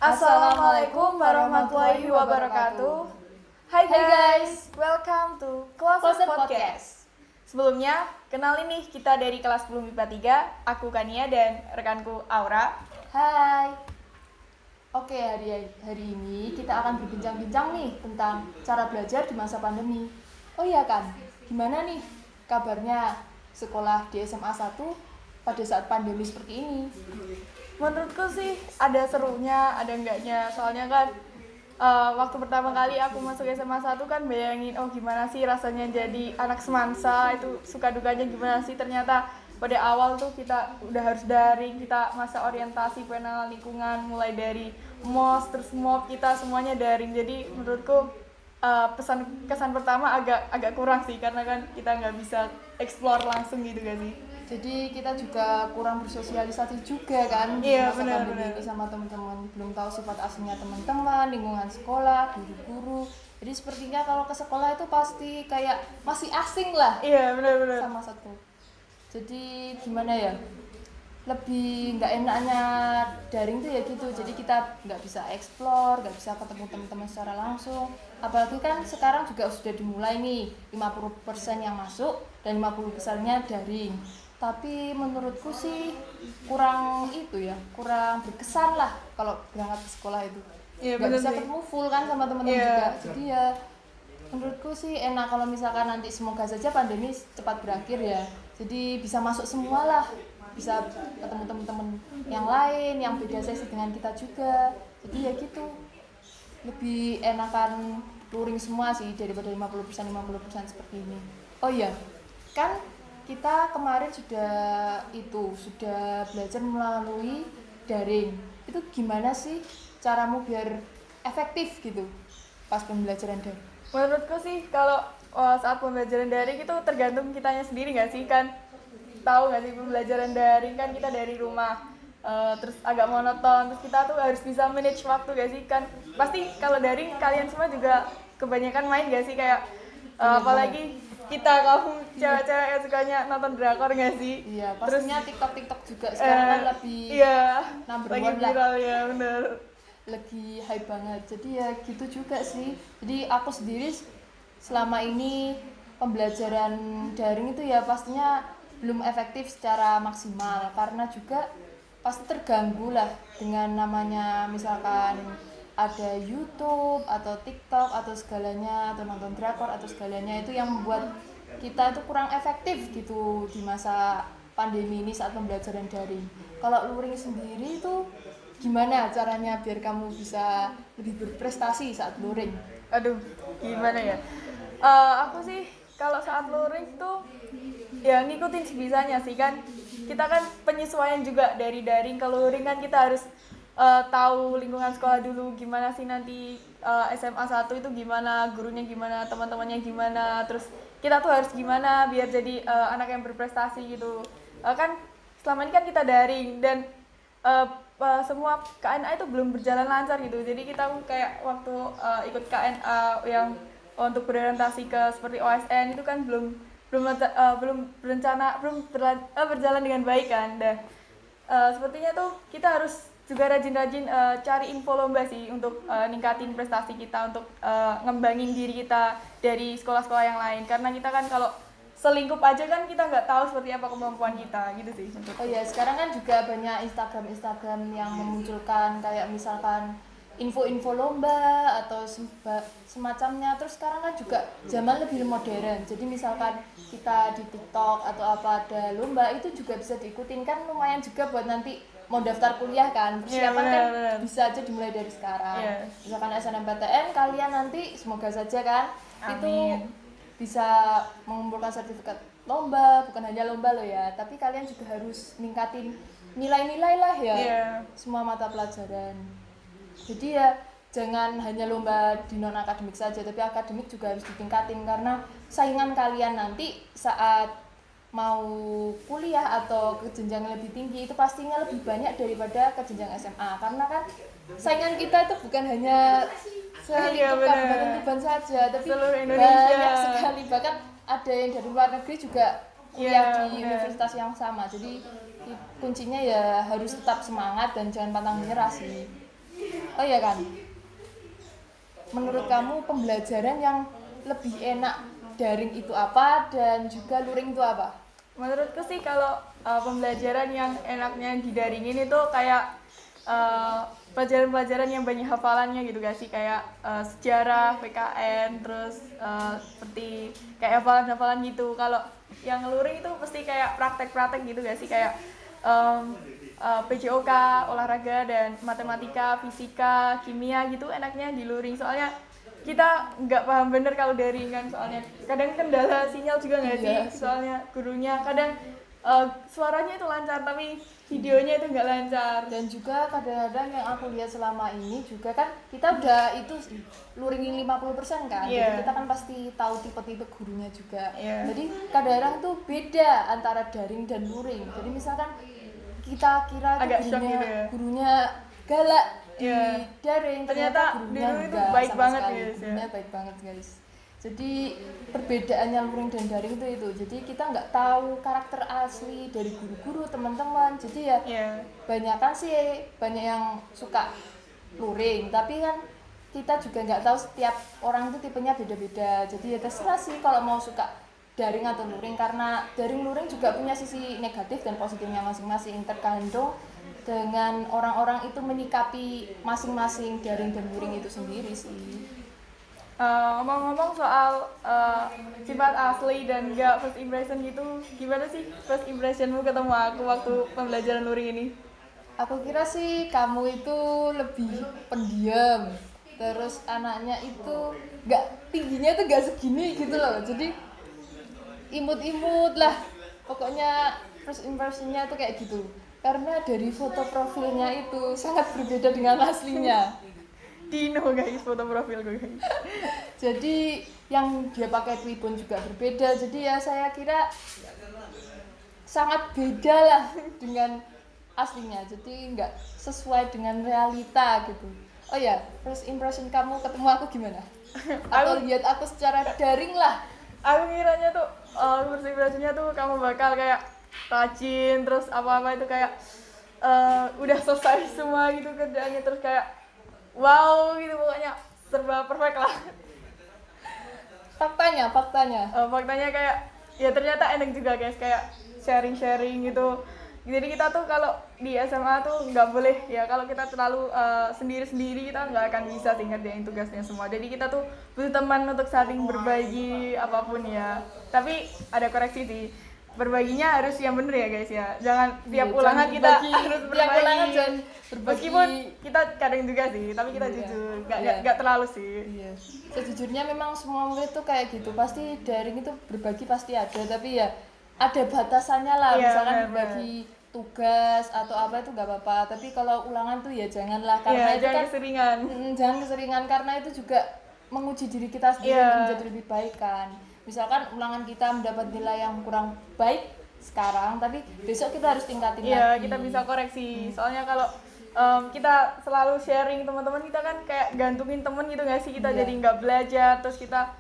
Assalamualaikum warahmatullahi wabarakatuh. Hai guys, welcome to Closet Podcast. Sebelumnya, kenalin nih kita dari kelas 10 MIPA 3, aku Kania dan rekanku Aura. Hai. Oke, hari ini kita akan berbincang-bincang nih tentang cara belajar di masa pandemi. Oh iya kan, gimana nih kabarnya sekolah di SMA 1 pada saat pandemi seperti ini? Menurutku sih ada serunya, ada enggaknya. Soalnya kan waktu pertama kali aku masuk SMA 1 kan bayangin, oh gimana sih rasanya jadi anak semansa, itu suka dukanya gimana sih. Ternyata pada awal tuh kita udah harus daring, kita masa orientasi pengenalan lingkungan, mulai dari MOS, terus MOP, kita semuanya daring. Jadi menurutku kesan pertama agak kurang sih, karena kan kita nggak bisa explore langsung gitu gak sih. Jadi kita juga kurang bersosialisasi juga kan di Iya, masa pandemi ini sama teman-teman, belum tahu sifat aslinya teman-teman, lingkungan sekolah, guru-guru. Jadi sepertinya kalau ke sekolah itu pasti kayak masih asing lah. Iya, benar-benar. Sama satu. Jadi gimana ya? Lebih nggak enaknya daring tuh ya gitu. Jadi kita nggak bisa explore, nggak bisa ketemu teman-teman secara langsung. Apalagi kan sekarang juga sudah dimulai nih 50% yang masuk dan 50%-nya daring. Tapi menurutku sih kurang berkesan lah kalau berangkat ke sekolah itu. Iya, Nggak bisa sih. ketemu full kan sama teman-teman juga. Jadi ya menurutku sih enak kalau misalkan nanti semoga saja pandemi cepat berakhir ya. Jadi bisa masuk semua lah, bisa ketemu teman-teman yang lain yang beda sesi dengan kita juga. Jadi ya gitu, lebih enakan luring semua sih daripada 50% seperti ini. Oh iya, kan kita kemarin sudah belajar melalui daring. Itu gimana sih caramu biar efektif gitu pas pembelajaran daring? Menurutku sih kalau saat pembelajaran daring itu tergantung kitanya sendiri nggak sih, kan tahu nggak sih pembelajaran daring kan kita dari rumah, terus agak monoton, terus kita tuh harus bisa manage waktu gak sih, kan pasti kalau daring kalian semua juga kebanyakan main gak sih, kayak apalagi kamu cewek-cewek yang sukanya nonton drakor gak sih? Iya, pastinya TikTok juga sekarang kan lebih number lagi one lah. viral ya, bener. Lagi hype banget. Jadi ya gitu juga sih. Jadi aku sendiri selama ini pembelajaran daring itu ya pastinya belum efektif secara maksimal karena juga pasti terganggu lah dengan namanya misalkan ada YouTube atau TikTok atau segalanya atau nonton drakor atau segalanya, itu yang membuat kita itu kurang efektif gitu di masa pandemi ini saat pembelajaran daring. Kalau luring sendiri itu gimana caranya biar kamu bisa lebih berprestasi saat luring? Aduh, gimana ya? Aku sih kalau saat luring tuh ya ngikutin sebisanya sih, kan kita kan penyesuaian juga dari daring ke luring, kan kita harus tahu lingkungan sekolah dulu, gimana sih nanti SMA 1 itu gimana, gurunya gimana, teman-temannya gimana, terus kita tuh harus gimana biar jadi anak yang berprestasi gitu. Kan selama ini kan kita daring dan semua KNA itu belum berjalan lancar gitu. Jadi kita kayak waktu ikut KNA yang untuk berorientasi ke seperti OSN itu kan berjalan dengan baik kan. Dan sepertinya tuh kita harus juga rajin-rajin cari info lomba sih untuk ningkatin prestasi kita, untuk ngembangin diri kita dari sekolah-sekolah yang lain. Karena kita kan kalau selingkup aja kan kita nggak tahu seperti apa kemampuan kita gitu sih. Oh ya, sekarang kan juga banyak Instagram yang memunculkan kayak misalkan info-info lomba atau semacamnya. Terus sekarang kan juga zaman lebih modern. Jadi misalkan kita di TikTok atau apa ada lomba, itu juga bisa diikutin, kan lumayan juga buat nanti mau daftar kuliah kan. Persiapan kan bisa aja dimulai dari sekarang. Misalkan SNMPTN kalian nanti semoga saja kan. Amin. Itu bisa mengumpulkan sertifikat lomba, bukan hanya lomba loh ya, tapi kalian juga harus ningkatin nilai-nilai lah ya, semua mata pelajaran. Jadi ya jangan hanya lomba di non akademik saja, tapi akademik juga harus ditingkatin, karena saingan kalian nanti saat mau kuliah atau ke jenjang yang lebih tinggi itu pastinya lebih banyak daripada ke jenjang SMA, karena kan saingan kita itu bukan hanya selingkup Kabupaten Tuban saja, tapi seluruh Indonesia banyak sekali, bahkan ada yang dari luar negeri juga kuliah di universitas yang sama. Jadi kuncinya ya harus tetap semangat dan jangan pantang menyerah sih. Oh iya kan, menurut kamu pembelajaran yang lebih enak daring itu apa dan juga luring itu apa? Menurutku sih kalau pembelajaran yang enaknya didaringin itu kayak pelajaran-pelajaran yang banyak hafalannya gitu gak sih, kayak sejarah, PKN, terus seperti kayak hafalan-hafalan gitu. Kalau yang luring itu pasti kayak praktek-praktek gitu gak sih, kayak PJOK, olahraga dan matematika, fisika, kimia gitu enaknya di luring. Soalnya kita nggak paham bener kalau daring kan, soalnya kadang kendala sinyal juga nggak sih, Iya. soalnya gurunya kadang suaranya itu lancar tapi videonya itu nggak lancar. Dan juga kadang-kadang yang aku lihat selama ini juga kan kita udah itu luringin 50% kan. Iya. Jadi kita kan pasti tahu tipe-tipe gurunya juga. Iya. Jadi kadang-kadang tuh beda antara daring dan luring. Jadi misalkan kita kira tuh Agak shock gurunya, gitu ya. gurunya galak di Iya. daring, Ternyata gurunya di luring tuh enggak baik sama banget sekali. guys, ya. Gurunya baik banget guys. Jadi perbedaannya luring dan daring itu. Jadi kita nggak tahu karakter asli dari guru-guru teman-teman. Jadi ya Iya. banyak kan sih, banyak yang suka luring, tapi kan kita juga nggak tahu setiap orang itu tipenya beda-beda. Jadi ya terserah sih kalau mau suka daring atau luring, karena daring luring juga punya sisi negatif dan positifnya masing-masing, tergantung dengan orang-orang itu menyikapi masing-masing daring dan luring itu sendiri sih. Ngomong-ngomong soal sifat asli dan gak first impression gitu, gimana sih first impressionmu ketemu aku waktu pembelajaran luring ini? Aku kira sih kamu itu lebih pendiam, terus anaknya itu tingginya itu nggak segini gitu loh, jadi imut-imut lah, pokoknya first impressionnya tuh kayak gitu. Karena dari foto profilnya itu sangat berbeda dengan aslinya. Dino guys, foto profil gue guys. Jadi yang dia pakai Twibbon juga berbeda, jadi ya saya kira sangat beda lah dengan aslinya, jadi nggak sesuai dengan realita gitu. Oh ya, first impression kamu ketemu aku gimana? Atau lihat aku secara daring lah? Aku ngiranya tuh first impressionnya tuh kamu bakal kayak rajin, terus apa-apa itu kayak udah selesai semua gitu kerjaannya, terus kayak wow gitu, pokoknya serba perfect lah. Faktanya Faktanya kayak ya ternyata enak juga guys, kayak sharing-sharing gitu. Jadi kita tuh kalau di SMA tuh nggak boleh ya, kalau kita terlalu sendiri-sendiri kita nggak akan bisa sih ngerjain tugasnya semua. Jadi kita tuh butuh teman untuk saling berbagi apapun ya. Tapi ada koreksi sih, berbaginya harus yang bener ya guys ya. Jangan tiap ulangan kita harus tiap berbagi. ulangan jangan berbagi. Meskipun kita kadang juga sih, tapi kita jujur, nggak terlalu sih. Iya. Sejujurnya memang semua murid tuh kayak gitu. Pasti daring itu berbagi pasti ada, tapi ya ada batasannya lah. Iya, Misalkan bener. berbagi tugas atau apa itu nggak apa-apa. Tapi kalau ulangan tuh ya janganlah, karena Iya, itu jangan kan keseringan. jangan keseringan, karena itu juga menguji diri kita sendiri Iya. untuk menjadi lebih baik kan. Misalkan ulangan kita mendapat nilai yang kurang baik sekarang, tapi besok kita harus tingkatin Iya, lagi. kita bisa koreksi. Soalnya kalau kita selalu sharing teman-teman kita kan kayak gantungin temen gitu nggak sih, kita Iya. jadi nggak belajar, terus kita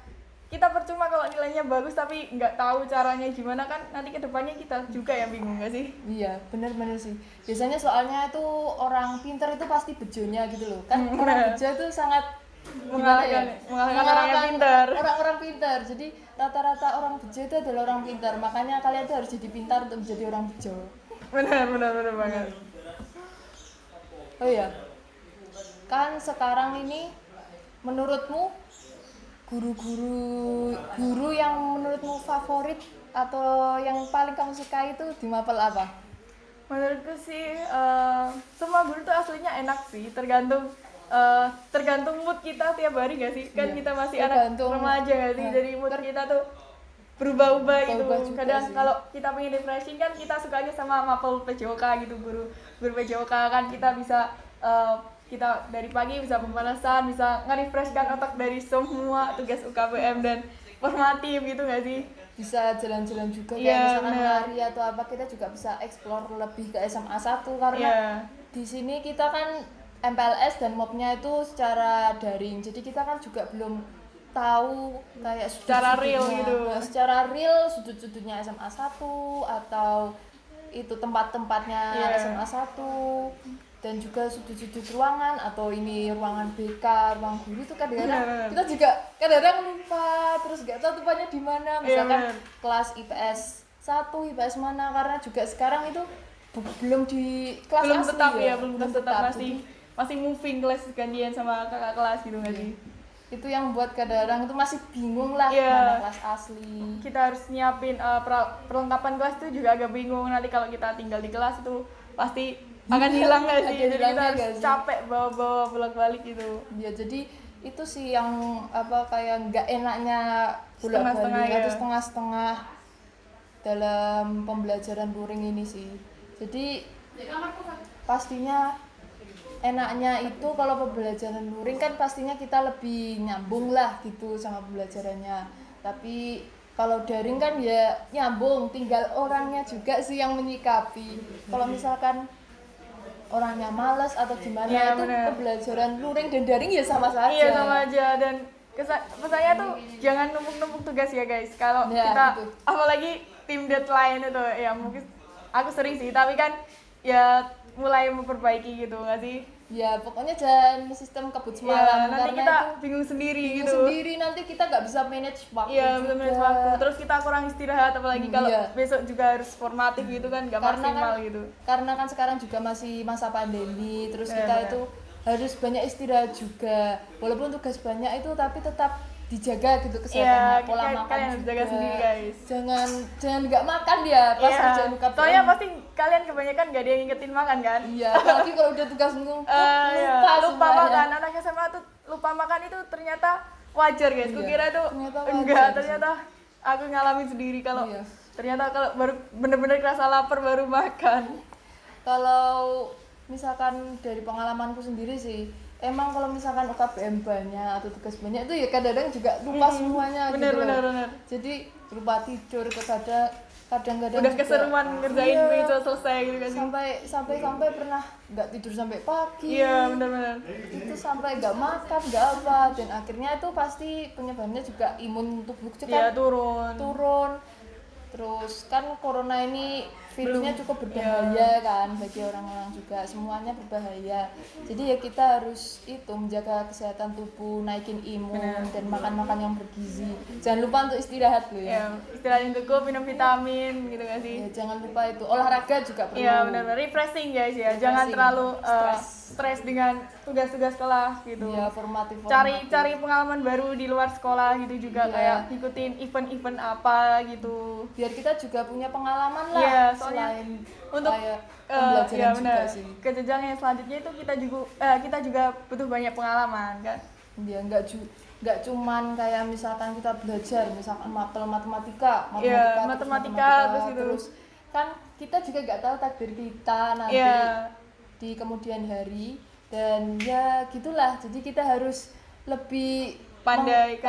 percuma kalau nilainya bagus tapi nggak tahu caranya gimana, kan nanti kedepannya kita juga yang bingung nggak sih? Iya, bener-bener sih. Biasanya soalnya itu orang pintar itu pasti bejonya gitu loh. Kan orang bejo itu sangat gimana ya? mengalahkan orang yang pintar. Orang-orang pintar. Jadi rata-rata orang bejo itu adalah orang pintar. Makanya kalian tuh harus jadi pintar untuk menjadi orang bejo. Benar banget. Oh iya. Kan sekarang ini menurutmu guru yang menurutmu favorit atau yang paling kamu suka itu di Mapel apa? Menurutku sih semua guru tuh aslinya enak sih, tergantung mood kita tiap hari gak sih? Kan Iya, kita masih tergantung. anak remaja gak sih? Jadi mood kita tuh berubah-ubah gitu. Berubah juga Kadang sih. kalau kita pengen refreshing kan kita sukanya sama mapel PJOK gitu, guru PJOK kan kita bisa kita dari pagi bisa pemanasan, bisa nge-refreshkan otak dari semua tugas UKBM dan formatif gitu gak sih? Bisa jalan-jalan juga kayak Iya, misalkan bener. lari atau apa, kita juga bisa explore lebih ke SMA 1 karena Iya. di sini kita kan MPLS dan MOP-nya itu secara daring. Jadi kita kan juga belum tahu kayak Secara real sudut-sudutnya. gitu. Nah, secara real sudut-sudutnya SMA 1 atau itu tempat-tempatnya Iya. SMA 1. dan juga sudut-sudut ruangan atau ini ruangan BK, ruang guru itu kadang-kadang Benar. kita juga kadang-kadang lupa terus nggak tahu tempatnya di mana, misalkan benar. kelas IPS 1, IPS mana, karena juga sekarang itu belum di kelas Belum asli tetap ya, belum tetap masih moving kelas gantian sama kakak kelas gitu nggak sih? itu yang buat kadang-kadang itu masih bingung lah Iya. mana kelas asli. Kita harus nyiapin perlengkapan kelas itu juga agak bingung, nanti kalau kita tinggal di kelas itu pasti akan hilang nggak sih? Ada Jadi kita hilangnya harus nggak sih? capek bawa-bawa bolak-balik gitu. Ya jadi itu sih yang kayak nggak enaknya Setengah-setengah bolak-balik ya. atau setengah-setengah dalam pembelajaran luring ini sih. Jadi pastinya enaknya itu kalau pembelajaran luring kan pastinya kita lebih nyambung lah gitu sama pembelajarannya. Tapi kalau daring kan ya nyambung, tinggal orangnya juga sih yang menyikapi. Kalau misalkan orangnya malas atau gimana, Iya, itu bener. pembelajaran luring dan daring ya sama saja. Iya sama aja, dan pesannya tuh jangan numpuk-numpuk tugas ya guys. Kalau Ya, kita itu. apalagi tim deadline itu ya mungkin aku sering sih, tapi kan ya mulai memperbaiki gitu nggak sih? Ya pokoknya jangan sistem kebut Ya, semalam nanti karena kita itu bingung sendiri bingung gitu. sendiri, nanti kita nggak bisa manage waktu Iya juga. benar-benar waktu. Terus kita kurang istirahat, apalagi kalau Iya. besok juga harus formatif gitu kan, nggak Karena maksimal kan, gitu. karena kan sekarang juga masih masa pandemi, terus Iya, kita benar. itu harus banyak istirahat juga. Walaupun tugas banyak itu tapi tetap dijaga gitu kesehatannya, Iya, pola makan kalian harus juga. jaga sendiri guys. Jangan nggak makan ya pas Iya, kerjaan UKBM. soalnya pasti kalian kebanyakan nggak ada yang ngingetin makan kan? Iya, apalagi kalau udah tugas numpuk Iya, lupa semuanya. makan. Anak SMA tuh lupa makan itu ternyata wajar guys. Iya, Kukira tuh ternyata wajar enggak, sih. ternyata aku ngalamin sendiri kalau Iya. ternyata kalau baru bener-bener kerasa lapar baru makan. Kalau misalkan dari pengalamanku sendiri sih, emang kalau misalkan UKBM banyak atau tugas banyak itu ya kadang-kadang juga lupa semuanya Bener, gitu loh. bener. Jadi lupa tidur, kadang-kadang Udah juga, keseruan ngerjain iya, itu selesai gitu kan. sampai pernah nggak tidur sampai pagi. Iya, bener-bener. Itu sampai nggak makan, nggak apa, dan akhirnya itu pasti penyebabnya juga imun tubuh kita Iya, kan turun. Terus kan corona ini virusnya cukup berbahaya kan bagi orang-orang juga, semuanya berbahaya. Jadi ya kita harus itu menjaga kesehatan tubuh, naikin imun, dan makan-makan yang bergizi. Jangan lupa untuk istirahat loh ya. Ya, istirahat yang cukup, minum vitamin gitu kan sih. Ya, jangan lupa itu olahraga juga perlu. Iya, benar-benar refreshing guys ya. Jangan Refreshing. terlalu Stres. stres dengan tugas-tugas kelas gitu. Iya, formatif. Cari pengalaman baru di luar sekolah gitu juga, Iya. kayak ikutin event-event apa gitu. Biar kita juga punya pengalaman lah. Iya, soalnya selain untuk kayak pembelajaran ya juga benar. sih. Ke jenjang yang selanjutnya itu kita juga butuh banyak pengalaman kan. Dia nggak cuman kayak misalkan kita belajar misalkan matematika Iya, matematika, terus gitu. Kan kita juga nggak tahu takdir kita nanti Iya. di kemudian hari, dan ya gitulah, jadi kita harus lebih Pandai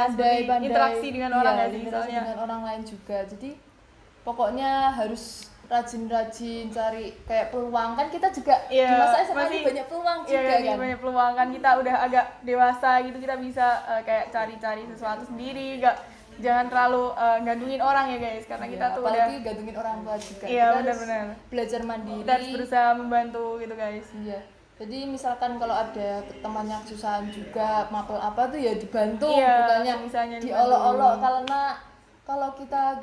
interaksi dengan orang iya, ya sih, interaksi soalnya. dengan orang lain juga. Jadi pokoknya harus rajin-rajin cari kayak peluang, kan kita juga di Iya, masa SMA ini masih- banyak peluang Iya juga sih, kan. banyak peluang kan, kita udah agak dewasa gitu, kita bisa kayak cari-cari sesuatu sendiri, jangan terlalu gantungin orang ya guys, karena kita Iya, tuh apalagi udah gantungin orang tua juga. Iya, Kita harus benar-benar. belajar mandiri. kita harus berusaha membantu gitu guys. Iya. Jadi misalkan kalau ada teman yang kesusahan juga, mapel apa tuh ya dibantu, Iya, bukannya misalnya diolok-olok. Karena kalau kita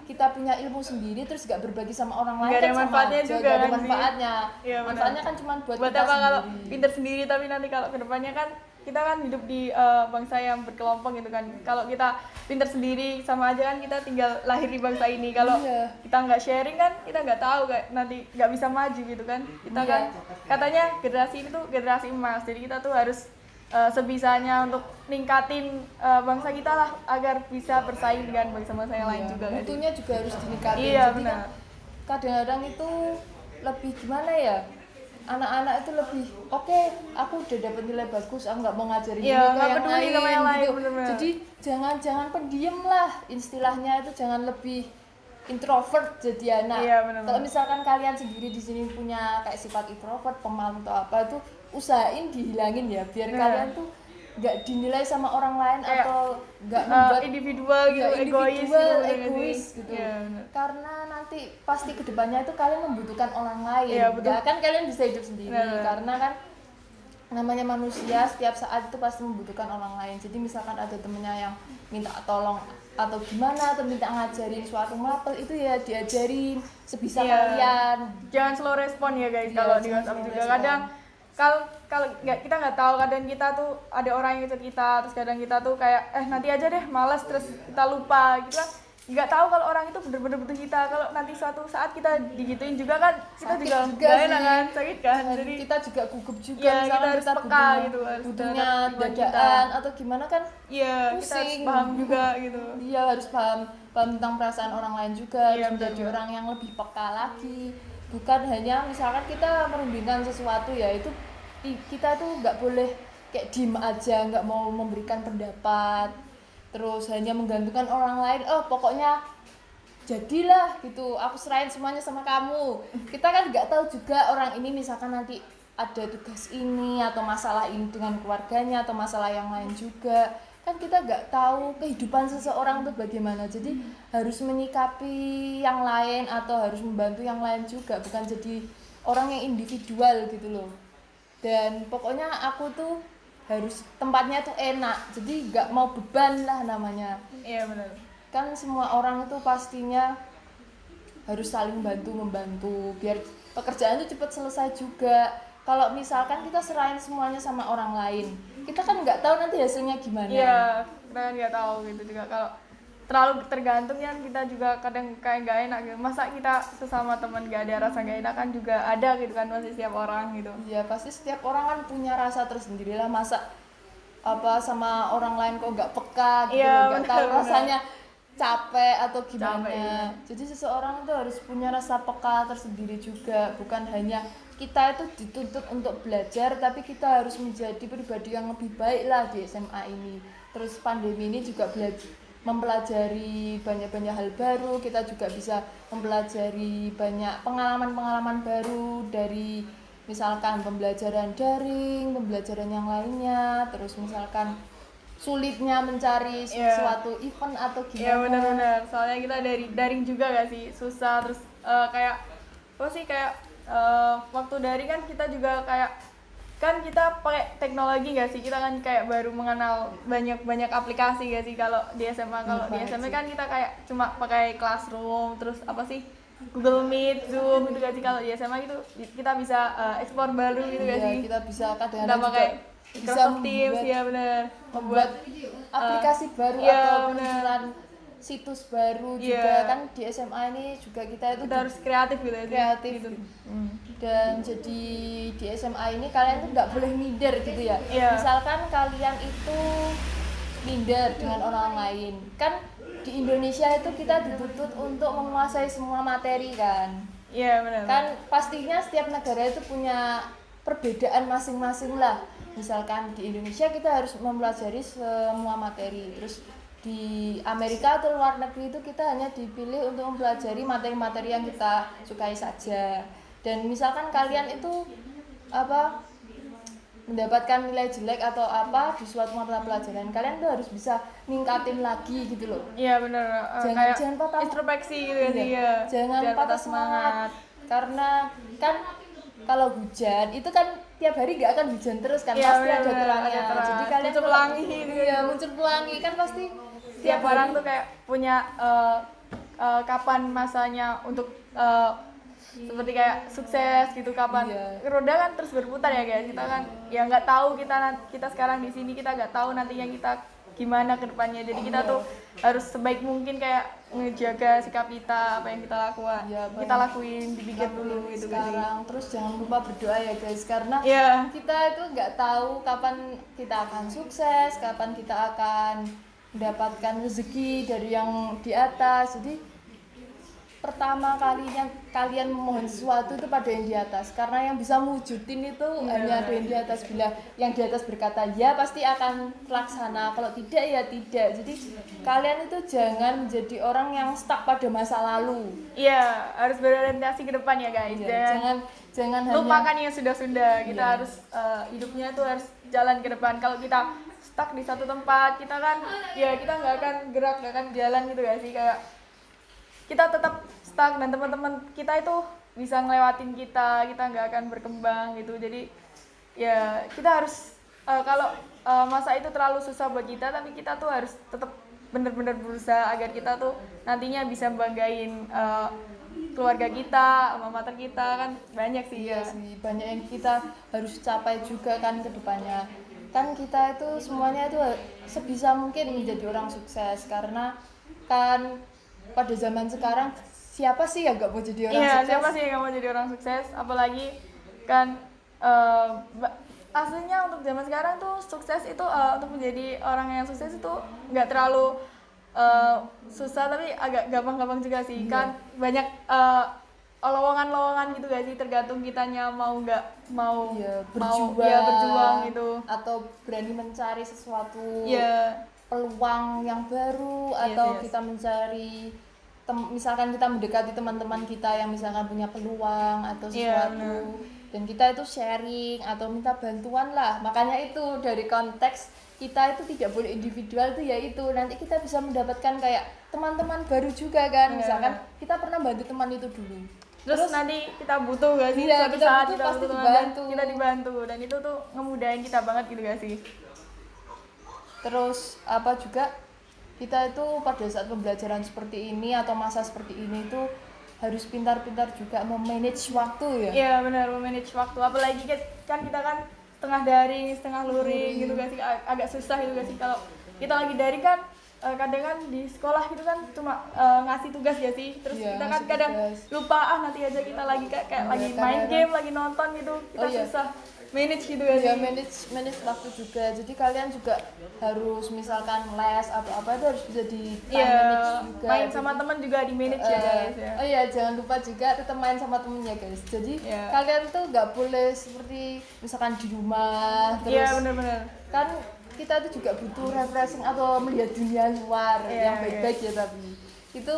kita punya ilmu sendiri terus gak berbagi sama orang lain, Nggak ada kan sama manfaatnya aja, juga nggak ada kan sih. manfaatnya. Iya, benar. Manfaatnya kan cuma buat Buat kita apa kalau sendiri. pinter sendiri, tapi nanti kalau kedepannya kan kita kan hidup di bangsa yang berkelompok gitu kan. Kalau kita pinter sendiri sama aja kan kita tinggal lahir di bangsa ini. Kalau Iya. kita nggak sharing kan kita nggak tahu kayak nanti nggak bisa maju gitu kan. Kita Iya. kan katanya generasi ini tuh generasi emas. Jadi kita tuh harus sebisanya untuk ningkatin bangsa kita lah agar bisa bersaing dengan bangsa-bangsa yang lain Iya, juga. Kan? mutunya juga harus dinikatin. Iya, Jadi benar. kan kadang-kadang itu lebih gimana ya, anak-anak itu lebih oke, aku udah dapat nilai bagus, aku nggak mau ngajarin Iya, ini ke nggak yang peduli lain, sama yang lain, gitu. bener-bener. Jadi jangan pendiam lah, istilahnya itu jangan lebih introvert jadi anak. Iya, bener-bener. Kalau misalkan kalian sendiri di sini punya kayak sifat introvert, pemalu atau apa, itu usahain dihilangin ya, biar Nah. kalian tuh nggak dinilai sama orang lain Kayak, atau nggak membuat individual gitu, ya, egois individual, gitu, bener nggak egois sih? gitu. Iya, bener. Karena nanti pasti kedepannya itu kalian membutuhkan orang lain. Iya, betul. Nggak kan kalian bisa hidup sendiri, Benar. karena kan namanya manusia setiap saat itu pasti membutuhkan orang lain. Jadi misalkan ada temennya yang minta tolong atau gimana, atau minta ngajarin suatu mapel, itu ya diajarin sebisa Iya. kalian. Jangan slow respon ya guys Iya, kalau di jangan WhatsApp slow juga. respon. Kadang kalau kita nggak tahu, kadang kita tuh ada orang yang ngechat kita, terus kadang kita tuh kayak nanti aja deh, malas, terus kita lupa gitu kan. Nggak tahu kalau orang itu bener-bener butuh kita. Kalau nanti suatu saat kita digituin juga kan, kita Sakit juga juga nggak enak sih. kan, sakit kan. Dan Jadi kita juga gugup juga, Iya, misalkan kita harus peka butuhnya, gitu, harus butuhnya terhadap lingkungan kita. dadaan atau gimana kan. iya, kita harus Pusing. paham juga gitu. Dia harus paham tentang perasaan orang lain juga, Iya, harus menjadi betul. orang yang lebih peka lagi. Bukan hanya misalkan kita merundingkan sesuatu ya, itu kita tuh nggak boleh kayak diem aja, nggak mau memberikan pendapat, terus hanya menggantungkan orang lain. Oh pokoknya jadilah gitu, aku serahin semuanya sama kamu. Kita kan nggak tahu juga orang ini misalkan nanti ada tugas ini atau masalah ini dengan keluarganya atau masalah yang lain juga, kan kita nggak tahu kehidupan seseorang itu bagaimana. Jadi harus menyikapi yang lain atau harus membantu yang lain juga, bukan jadi orang yang individual gitu loh. Dan pokoknya aku tuh harus tempatnya tuh enak, jadi nggak mau beban lah namanya. Iya benar. Kan semua orang itu pastinya harus saling bantu-membantu biar pekerjaan itu cepat selesai juga. Kalau misalkan kita serahin semuanya sama orang lain, kita kan nggak tahu nanti hasilnya gimana. Iya, kita kan nggak tahu gitu juga. Kalau terlalu tergantung kan kita juga kadang kayak nggak enak gitu. Masa kita sesama teman nggak ada rasa nggak enak kan juga ada gitu kan, masih setiap orang gitu. Ya pasti setiap orang kan punya rasa tersendiri lah, masa apa sama orang lain kok nggak peka gitu, Iya, nggak tahu benar-benar. rasanya capek atau gimana. Capek, iya. Jadi seseorang itu harus punya rasa peka tersendiri juga, bukan hanya kita itu dituntut untuk belajar, tapi kita harus menjadi pribadi yang lebih baik lah di SMA ini. Terus pandemi ini juga mempelajari banyak-banyak hal baru, kita juga bisa mempelajari banyak pengalaman-pengalaman baru dari misalkan pembelajaran daring, pembelajaran yang lainnya, terus misalkan sulitnya mencari Iya. suatu event atau Iya gimana. benar-benar. Soalnya kita dari daring juga gak sih, susah. Terus kayak apa sih, kayak waktu daring kan kita juga kayak kan kita pakai teknologi gak sih, kita kan kayak baru mengenal banyak aplikasi gak sih kalau di SMA. Kalau di SMA kan kita kayak cuma pakai Classroom, terus apa sih, Google Meet, Zoom gitu gak sih. Kalau di SMA gitu kita bisa explore baru gitu gak Iya, sih. kita bisa Kita kadang-kadang juga pakai bisa Microsoft Teams ya benar, membuat aplikasi baru iya, atau benar. peluncuran situs baru Iya. juga. Kan di SMA ini juga kita itu kita harus kreatif gitu ya sih. kreatif gitu. dan jadi di SMA ini kalian tuh nggak boleh minder gitu ya. Iya. Misalkan kalian itu minder dengan orang lain, kan di Indonesia itu kita dituntut untuk menguasai semua materi kan. Iya benar. Kan pastinya setiap negara itu punya perbedaan masing-masing lah. Misalkan di Indonesia kita harus mempelajari semua materi, terus di Amerika atau luar negeri itu kita hanya dipilih untuk mempelajari materi-materi yang kita sukai saja. Dan misalkan kalian itu apa mendapatkan nilai jelek atau apa di suatu mata pelajaran, kalian tuh harus bisa ningkatin lagi gitu loh. Iya benar. Jangan Kayak patah introspeksi gitu ya sih. Iya. Ya. Jangan Biar patah semangat. Karena kan kalau hujan itu kan tiap hari nggak akan hujan terus kan, Iya, pasti ada benar-benar, terangnya. ada terang. Jadi kalian Muncul kalau- pelangi gitu. Iya, muncul pelangi kan pasti Tiap hari. orang tuh kayak punya kapan masanya untuk seperti kayak sukses gitu, kapan Iya. roda kan terus berputar ya guys. Kita kan ya nggak tahu kita sekarang di sini, kita nggak tahu nantinya kita gimana ke depannya. Jadi kita tuh harus sebaik mungkin kayak ngejaga sikap kita, apa yang kita lakukan, Iya, kita lakuin, dipikir dulu gitu kan sih. sekarang. Terus jangan lupa berdoa ya guys, karena Iya. kita itu nggak tahu kapan kita akan sukses, kapan kita akan mendapatkan rezeki dari yang di atas. Jadi pertama kalinya kalian memohon sesuatu itu pada yang di atas, karena yang bisa mewujudin itu hanya ada yang di atas. Bila yang di atas berkata ya, pasti akan terlaksana, kalau tidak ya tidak. Jadi kalian itu jangan menjadi orang yang stuck pada masa lalu. Iya, harus berorientasi ke depan ya guys. Ya, jangan hanya lupakan yang sudah-sudah. Kita Iya. harus hidupnya tuh harus jalan ke depan. Kalau kita stuck di satu tempat, kita kan ya kita nggak akan gerak, nggak akan jalan gitu ya sih. Kayak kita tetap stuck dan teman-teman kita itu bisa ngelewatin kita nggak akan berkembang gitu. Jadi ya kita harus kalau masa itu terlalu susah buat kita, tapi kita tuh harus tetap benar-benar berusaha agar kita tuh nantinya bisa banggain keluarga kita, alma mater kita, kan banyak sih Iya ya. sih, banyak yang kita harus capai juga kan ke depannya. Kan kita itu semuanya itu sebisa mungkin menjadi orang sukses, karena kan pada zaman sekarang siapa sih yang gak mau jadi orang Iya, sukses? siapa sih yang mau jadi orang sukses? Apalagi kan aslinya untuk zaman sekarang tuh sukses itu untuk menjadi orang yang sukses itu nggak terlalu susah, tapi agak gampang-gampang juga sih. Kan banyak lowongan-lowongan gitu gak sih, tergantung kitanya mau nggak mau Iya, mau berjuang, ya berjuang gitu. atau berani mencari sesuatu Iya, peluang yang baru, Yes, atau yes. kita mencari misalkan kita mendekati teman-teman kita yang misalkan punya peluang atau Iya, sesuatu, benar. dan kita itu sharing atau minta bantuan lah. Makanya itu dari konteks kita itu tidak boleh individual tuh, yaitu nanti kita bisa mendapatkan kayak teman-teman baru juga kan. Iya, Misalkan iya. kita pernah bantu teman itu dulu, Terus nanti kita butuh gak sih, Iya, suatu kita saat butuh kita pasti butuh teman, dibantu. kita dibantu, dan itu tuh ngemudahin kita banget gitu gak sih. terus apa juga, kita itu pada saat pembelajaran seperti ini atau masa seperti ini itu harus pintar-pintar juga memanage waktu ya. Iya benar, memanage waktu, apalagi kan kita kan setengah daring, setengah luring gitu gak sih, agak susah gitu gak sih. Kalau kita lagi daring kan kadang kan di sekolah gitu kan cuma ngasih tugas gak sih, terus Iya, kita kan ngasih kadang tugas. lupa, nanti aja kita lagi kayak Iya, lagi main kadang-kadang. game, lagi nonton gitu, kita Oh, iya. susah manage gitu gak sih. Ya, manage waktu juga. Jadi kalian juga harus misalkan les atau apa itu harus bisa di time Iya, manage juga. main Jadi, sama teman juga di manage ya guys ya. Oh iya, jangan lupa juga tetap main sama temennya guys. Jadi Iya. kalian tuh nggak boleh seperti misalkan di rumah terus. Iya benar-benar. Kan kita tuh juga butuh refreshing atau melihat dunia luar Iya, yang baik-baik ya, tapi itu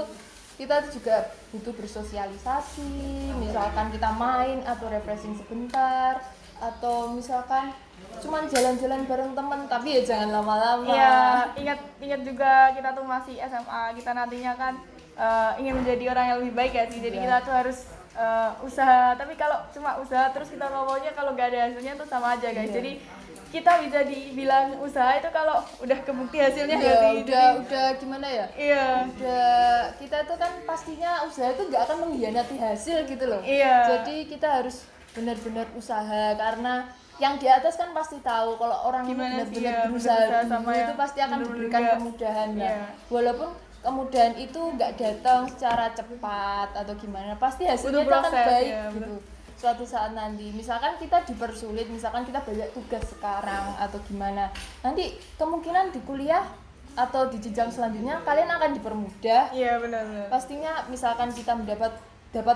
kita tuh juga butuh bersosialisasi, misalkan kita main atau refreshing sebentar, atau misalkan cuman jalan-jalan bareng temen, tapi ya jangan lama-lama. Iya, ingat juga kita tuh masih SMA, kita nantinya kan ingin menjadi orang yang lebih baik ya sih. Jadi Iya. kita tuh harus usaha. Tapi kalau cuma usaha terus kita ngomongnya kalau gak ada hasilnya tuh sama aja guys. Iya. Jadi kita bisa dibilang usaha itu kalau udah kebukti hasilnya Iya, gak sih? udah gimana ya? Iya. Udah, kita tuh kan pastinya usaha itu nggak akan mengkhianati hasil gitu loh. Iya. Jadi kita harus benar-benar usaha, karena yang di atas kan pasti tahu kalau orang itu Gimana sih, benar-benar ya, berusaha berusaha dulu, sama itu yang pasti akan bener-bener diberikan nggak. kemudahan lah. Iya. Walaupun kemudahan itu nggak datang secara cepat atau gimana, pasti hasilnya Butuh itu akan proses, baik ya, gitu. Suatu saat nanti, misalkan kita dipersulit, misalkan kita banyak tugas sekarang atau gimana, nanti kemungkinan di kuliah atau di jenjang selanjutnya kalian akan dipermudah. Iya benar-benar. Pastinya misalkan kita dapat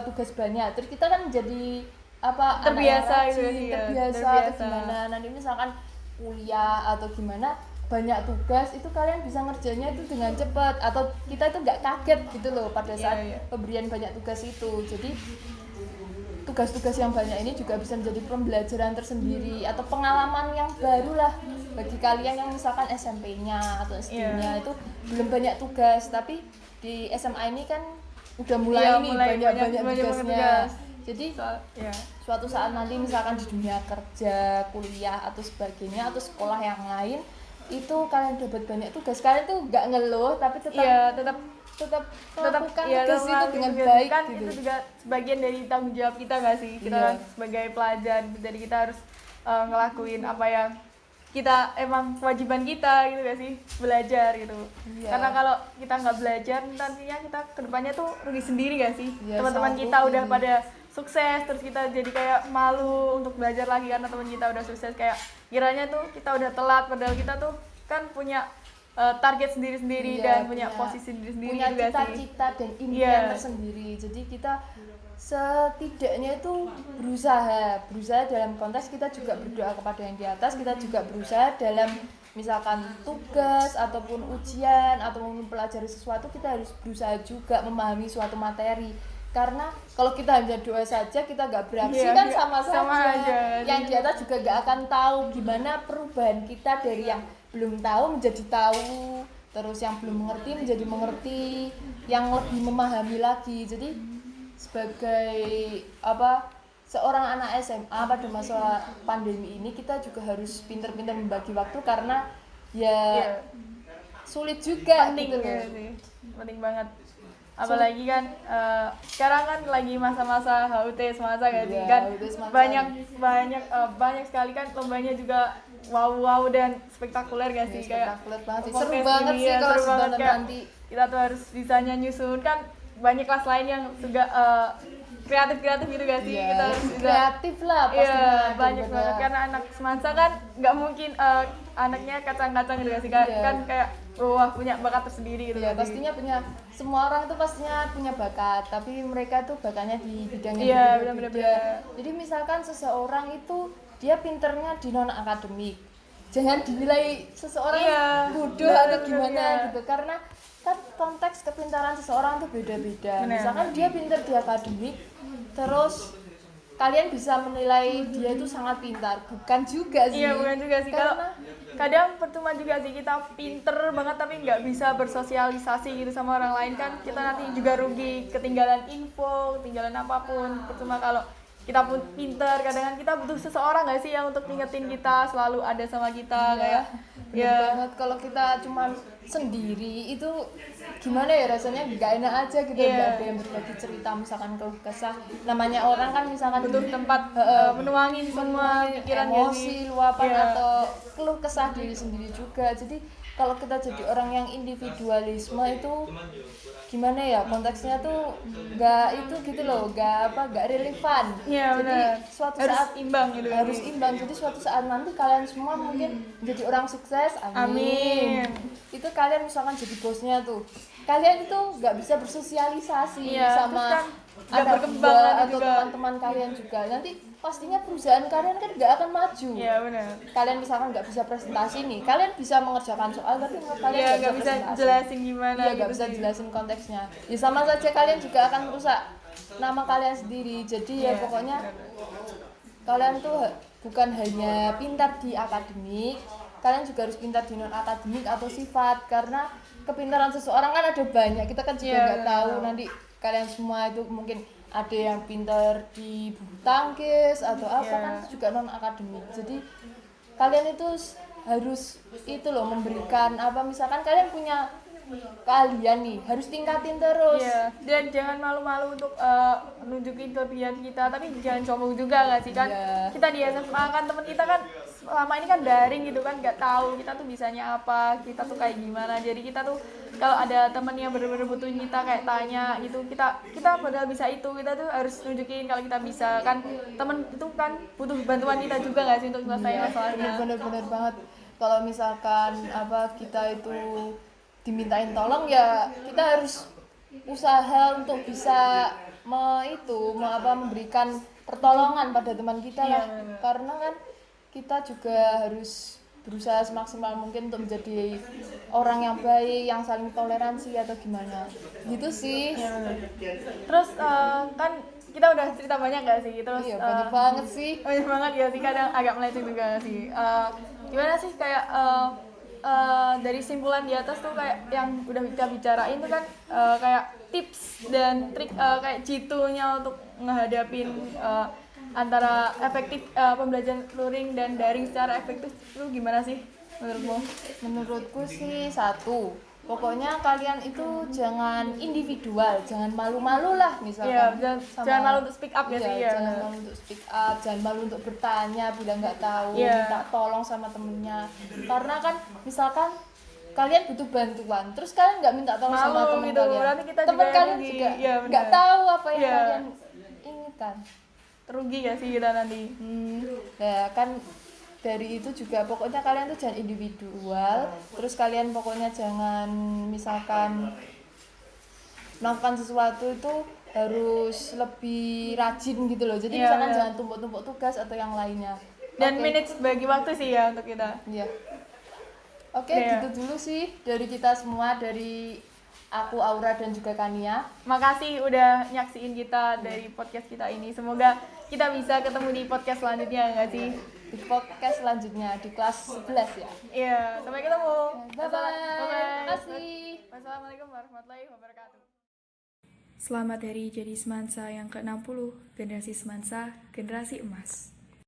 tugas banyak, terus kita kan menjadi apa, Terbiasa anak yang gitu rajin, sih, ya. terbiasa atau Terbiasa. gimana. Nanti misalkan kuliah atau gimana banyak tugas, itu kalian bisa ngerjainnya itu dengan cepat, atau kita itu nggak kaget gitu loh pada Iya, saat iya. pemberian banyak tugas itu. Jadi tugas-tugas yang banyak ini juga bisa menjadi pembelajaran tersendiri atau pengalaman yang baru lah bagi kalian yang misalkan SMP-nya atau SD-nya Iya. itu belum banyak tugas, tapi di SMA ini kan udah mulai Iya, nih mulai banyak banget tugasnya. tugas. Jadi Ya. suatu saat nanti misalkan di dunia kerja, kuliah atau sebagainya atau sekolah yang lain, itu kalian dapat banyak tugas, kalian tuh nggak ngeluh tapi tetap Iya, tetap melakukan iya, tugas itu melakukan dengan tugas. baik Kan gitu. itu juga sebagian dari tanggung jawab kita nggak sih, kita Iya. sebagai pelajar, jadi kita harus ngelakuin apa yang kita emang kewajiban kita gitu gak sih, belajar gitu. Iya. Karena kalau kita nggak belajar nantinya kita kedepannya tuh rugi sendiri gak sih. Iya, Teman-teman sangat kita rugi. udah pada sukses, terus kita jadi kayak malu untuk belajar lagi karena teman kita udah sukses, kayak kiranya tuh kita udah telat, padahal kita tuh kan punya target sendiri-sendiri Iya, dan punya posisi sendiri-sendiri punya juga sih. cita-cita dan impian Iya. tersendiri. Jadi kita setidaknya itu berusaha dalam konteks kita juga berdoa kepada yang di atas, kita juga berusaha dalam misalkan tugas ataupun ujian ataupun mempelajari sesuatu, kita harus berusaha juga memahami suatu materi. Karena kalau kita hanya doa saja, kita nggak beraksi Iya, kan nggak- sama sama saja. aja. Yang di atas juga nggak akan tahu gimana perubahan kita dari yang belum tahu menjadi tahu, terus yang belum mengerti menjadi mengerti. yang lebih memahami lagi. Jadi sebagai seorang anak SMA pada masa pandemi ini kita juga harus pintar-pintar membagi waktu karena ya sulit juga penting gitu loh. ya sih, penting banget. Apalagi kan sekarang kan lagi masa-masa HUT semasa gak sih kan, banyak sekali kan lombanya juga wow dan spektakuler gak sih, kayak spektakuler banget sih. Seru podcast banget ini sih ya, kalau seru banget nonton kayak nanti. kita tuh harus bisanya nyusun kan, banyak kelas lain yang juga kreatif gitu gak sih, kita harus bisa kreatif lah pastinya. banyak banget karena anak semasa kan nggak mungkin anaknya kacang-kacang gitu gak sih kan kayak wah punya bakat tersendiri gitu. Ya pastinya punya, semua orang itu pastinya punya bakat, tapi mereka tuh bakatnya di bidang Iya, yang berbeda. Jadi misalkan seseorang itu dia pinternya di non akademik, jangan dinilai seseorang bodoh atau gimana gitu, karena kan konteks kepintaran seseorang tuh beda-beda. Misalkan dia pinter di akademik, terus kalian bisa menilai dia itu sangat pintar, bukan juga sih. Iya, bukan juga sih. Kalau kadang percuma juga sih kita pinter banget tapi nggak bisa bersosialisasi gitu sama orang lain, kan kita nanti juga rugi, ketinggalan info, ketinggalan apapun. Percuma kalau kita pun pinter, kadang kita butuh seseorang nggak sih yang untuk ngingetin kita, selalu ada sama kita kayak banget. Kalau kita cuma sendiri itu gimana ya, rasanya nggak enak aja gitu, nggak ada yang berbagi cerita, misalkan keluh kesah. Namanya orang kan misalkan butuh tempat menuangin semua pikiran emosi, luapan atau keluh kesah diri sendiri juga. Jadi kalau kita jadi orang yang individualisme itu gimana ya, konteksnya tuh nggak itu gitu loh, nggak relevan. Jadi suatu harus saat imbang gitu. Harus imbang. Jadi suatu saat nanti kalian semua mungkin menjadi orang sukses, amin. Itu kalian misalkan jadi bosnya tuh, kalian itu nggak bisa bersosialisasi sama anak buah atau teman-teman kalian juga. Nanti pastinya perusahaan kalian kan nggak akan maju. Iya benar. Kalian misalkan nggak bisa presentasi nih, kalian bisa mengerjakan soal tapi kalian nggak bisa jelasin gimana. Nggak bisa jelasin konteksnya. Ya sama saja kalian juga akan merusak nama kalian sendiri. Jadi ya pokoknya kalian tuh bukan hanya pintar di akademik, kalian juga harus pintar di non akademik atau sifat, karena kepintaran seseorang kan ada banyak, kita kan juga nggak tahu. Nanti kalian semua itu mungkin ada yang pintar di bulu tangkis atau apa kan itu juga non akademik. Jadi kalian itu harus itu loh, memberikan misalkan kalian punya kalian nih harus tingkatin terus. Dan jangan malu-malu untuk nunjukin kelebihan kita, tapi jangan sombong juga nggak sih kan. Kita di SMA kan teman kita kan selama ini kan daring gitu kan, nggak tahu kita tuh bisanya apa, kita tuh kayak gimana. Jadi kita tuh kalau ada temen yang bener-bener butuhin kita kayak tanya gitu, kita padahal bisa itu, kita tuh harus nunjukin kalau kita bisa kan. Temen itu kan butuh bantuan kita juga nggak sih untuk selesai masalahnya. Bener-bener banget. Kalau misalkan kita itu dimintain tolong, ya kita harus usaha untuk bisa memberikan pertolongan pada teman kita lah. Karena kan kita juga harus berusaha semaksimal mungkin untuk menjadi orang yang baik, yang saling toleransi atau gimana gitu sih. Terus kan kita udah cerita banyak gak sih? Terus banyak banget sih. Banyak banget ya sih, kadang agak melenceng juga sih. Gimana sih kayak dari simpulan di atas tuh kayak yang udah kita bicarain tuh kan kayak tips dan trik kayak jitu-nya untuk menghadapin antara efektif pembelajaran luring dan daring secara efektif itu gimana sih menurutmu? Menurutku sih satu, pokoknya kalian itu jangan individual, jangan malu-malu lah misalkan. Jangan malu untuk speak up ya sih. Jangan malu untuk speak up, jangan malu untuk bertanya bila nggak tahu, minta tolong sama temennya. Karena kan misalkan kalian butuh bantuan, terus kalian nggak minta tolong sama teman gitu. kalian, teman kalian juga nggak tahu apa yang kalian inginkan. Terugi ya sih kita nanti. Ya kan dari itu juga pokoknya kalian tuh jangan individual, terus kalian pokoknya jangan misalkan melakukan sesuatu itu harus lebih rajin gitu loh. Jadi misalkan jangan tumpuk-tumpuk tugas atau yang lainnya. Dan manage bagi waktu sih ya untuk kita. Oke, gitu dulu sih dari kita semua, dari aku, Aura, dan juga Kania. Makasih udah nyaksiin kita dari podcast kita ini. Semoga kita bisa ketemu di podcast selanjutnya, nggak sih? Di podcast selanjutnya, di kelas 11 ya. Iya, sampai ketemu. Bye-bye. Terima kasih. Wassalamualaikum warahmatullahi wabarakatuh. Selamat Hari Jadi Semansa yang ke-60, generasi Semansa, generasi emas.